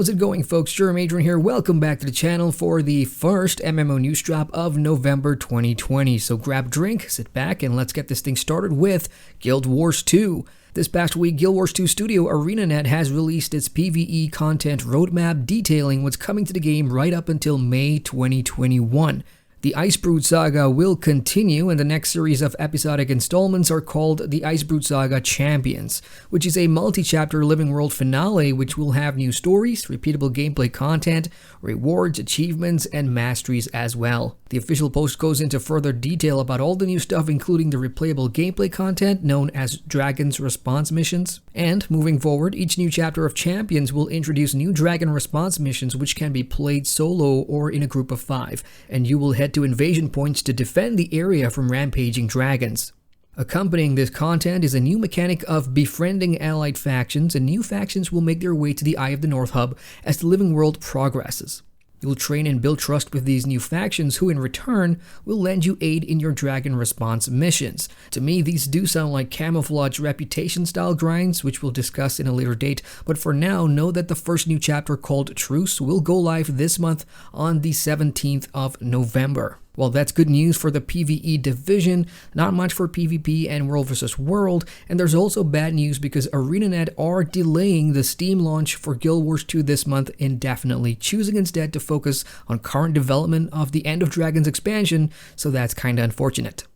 How's it going, folks? Adrian here. Welcome back to the channel for the first MMO news drop of November 2020. So grab a drink, sit back, and let's get this thing started with Guild Wars 2. This past week, Guild Wars 2 studio ArenaNet has released its PvE content roadmap detailing what's coming to the game right up until May 2021. The Icebrood Saga will continue, and the next series of episodic installments are called the Icebrood Saga Champions, which is a multi-chapter living world finale which will have new stories, repeatable gameplay content, rewards, achievements, and masteries as well. The official post goes into further detail about all the new stuff, including the replayable gameplay content known as Dragon's Response missions. And moving forward, each new chapter of Champions will introduce new Dragon Response missions which can be played solo or in a group of 5, and you will head to invasion points to defend the area from rampaging dragons. Accompanying this content is a new mechanic of befriending allied factions, and new factions will make their way to the Eye of the North hub as the living world progresses. You will train and build trust with these new factions who in return will lend you aid in your Dragon Response missions. To me, these do sound like camouflage reputation style grinds, which we'll discuss in a later date, but for now, know that the first new chapter called Truce will go live this month on the 17th of November. Well, that's good news for the PvE division, not much for PvP and World vs. World, and there's also bad news because ArenaNet are delaying the Steam launch for Guild Wars 2 this month indefinitely, choosing instead to focus on current development of the End of Dragons expansion, so that's kinda unfortunate.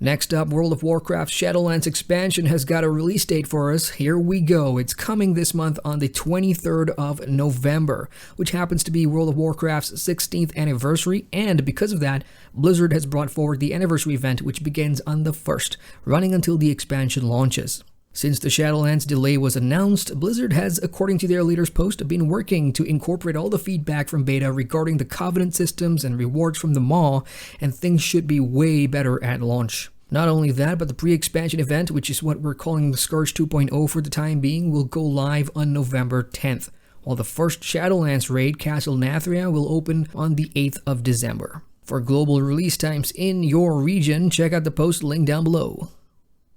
Next up, World of Warcraft's Shadowlands expansion has got a release date for us. Here we go. It's coming this month on the 23rd of November, which happens to be World of Warcraft's 16th anniversary, and because of that, Blizzard has brought forward the anniversary event which begins on the 1st, running until the expansion launches. Since the Shadowlands delay was announced, Blizzard has, according to their leader's post, been working to incorporate all the feedback from beta regarding the Covenant systems and rewards from the Maw, and things should be way better at launch. Not only that, but the pre-expansion event, which is what we're calling the Scourge 2.0 for the time being, will go live on November 10th, while the first Shadowlands raid, Castle Nathria, will open on the 8th of December. For global release times in your region, check out the post link down below.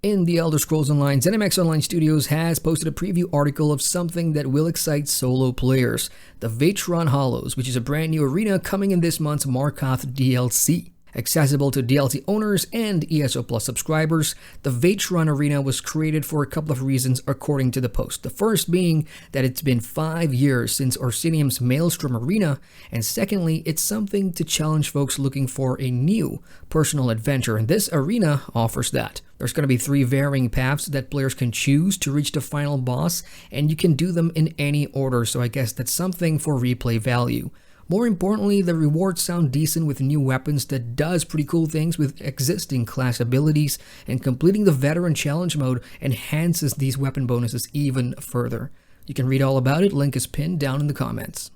In the Elder Scrolls Online, ZeniMax Online Studios has posted a preview article of something that will excite solo players, the Vatron Hollows, which is a brand new arena coming in this month's Markoth DLC. Accessible to DLC owners and ESO Plus subscribers, the Vatron Arena was created for a couple of reasons according to the post. The first being that it's been 5 years since Orsinium's Maelstrom Arena, and secondly, it's something to challenge folks looking for a new personal adventure, and this arena offers that. There's going to be 3 varying paths that players can choose to reach the final boss, and you can do them in any order, so I guess that's something for replay value. More importantly, the rewards sound decent with new weapons that does pretty cool things with existing class abilities, and completing the Veteran Challenge mode enhances these weapon bonuses even further. You can read all about it, link is pinned down in the comments.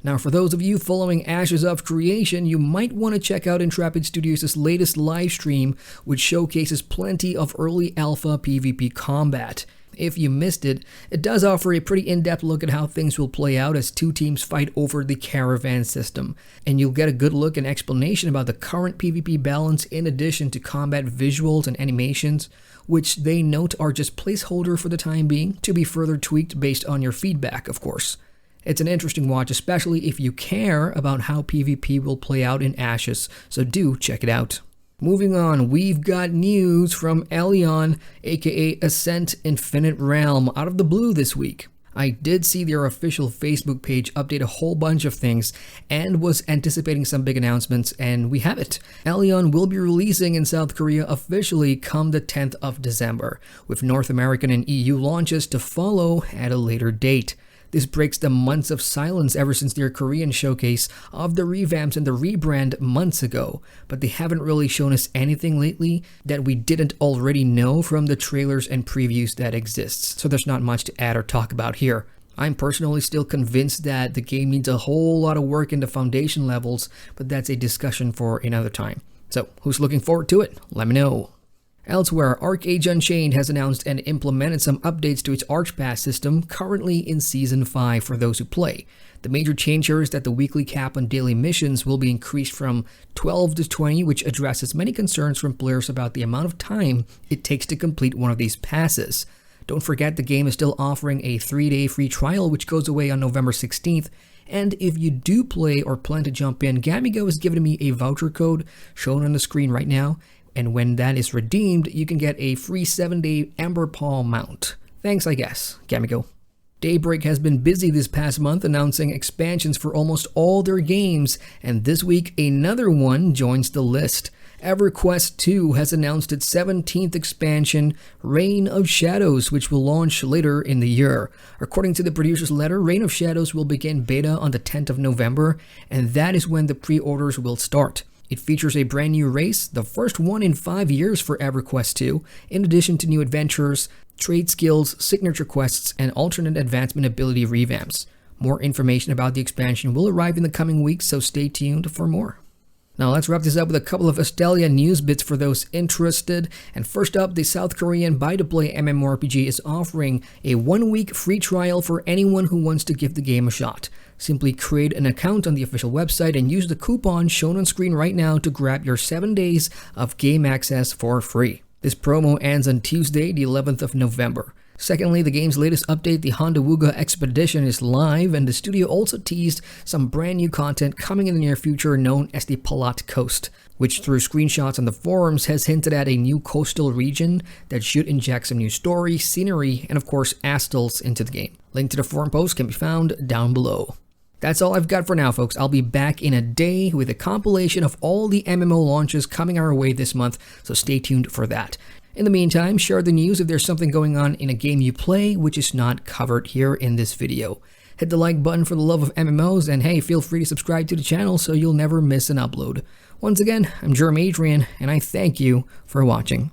Now, for those of you following Ashes of Creation, you might want to check out Intrepid Studios' latest live stream, which showcases plenty of early alpha PvP combat. If you missed it, it does offer a pretty in-depth look at how things will play out as 2 teams fight over the Caravan system, and you'll get a good look and explanation about the current PvP balance in addition to combat visuals and animations, which they note are just placeholder for the time being, to be further tweaked based on your feedback, of course. It's an interesting watch, especially if you care about how PvP will play out in Ashes, so do check it out. Moving on, we've got news from Elyon, aka Ascent Infinite Realm, out of the blue this week. I did see their official Facebook page update a whole bunch of things and was anticipating some big announcements, and we have it. Elyon will be releasing in South Korea officially come the 10th of December, with North American and EU launches to follow at a later date. This breaks the months of silence ever since their Korean showcase of the revamps and the rebrand months ago, but they haven't really shown us anything lately that we didn't already know from the trailers and previews that exists, so there's not much to add or talk about here. I'm personally still convinced that the game needs a whole lot of work in the foundation levels, but that's a discussion for another time. So, who's looking forward to it? Let me know. Elsewhere, ArcAge Unchained has announced and implemented some updates to its Archpass system, currently in Season 5 for those who play. The major change here is that the weekly cap on daily missions will be increased from 12 to 20, which addresses many concerns from players about the amount of time it takes to complete one of these passes. Don't forget the game is still offering a 3-day free trial which goes away on November 16th. And if you do play or plan to jump in, GW2 is giving me a voucher code shown on the screen right now. And when that is redeemed, you can get a free 7-day Ember Paw mount. Thanks, I guess, GW2. Daybreak has been busy this past month announcing expansions for almost all their games, and this week another one joins the list. EverQuest 2 has announced its 17th expansion, Reign of Shadows, which will launch later in the year. According to the producer's letter, Reign of Shadows will begin beta on the 10th of November, and that is when the pre-orders will start. It features a brand new race, the first one in 5 years for EverQuest 2, in addition to new adventures, trade skills, signature quests, and alternate advancement ability revamps. More information about the expansion will arrive in the coming weeks, so stay tuned for more. Now let's wrap this up with a couple of ASTELLIA news bits for those interested. And first up, the South Korean buy-to-play MMORPG is offering a 1-week free trial for anyone who wants to give the game a shot. Simply create an account on the official website and use the coupon shown on screen right now to grab your 7 days of game access for free. This promo ends on Tuesday, the 11th of November. Secondly, the game's latest update, the Handawuga Expedition, is live, and the studio also teased some brand new content coming in the near future known as the Palat Coast, which through screenshots on the forums has hinted at a new coastal region that should inject some new story, scenery, and of course Astels into the game. Link to the forum post can be found down below. That's all I've got for now, folks. I'll be back in a day with a compilation of all the MMO launches coming our way this month, so stay tuned for that. In the meantime, share the news if there's something going on in a game you play which is not covered here in this video. Hit the like button for the love of MMOs, and hey, feel free to subscribe to the channel so you'll never miss an upload. Once again, I'm Adrian, and I thank you for watching.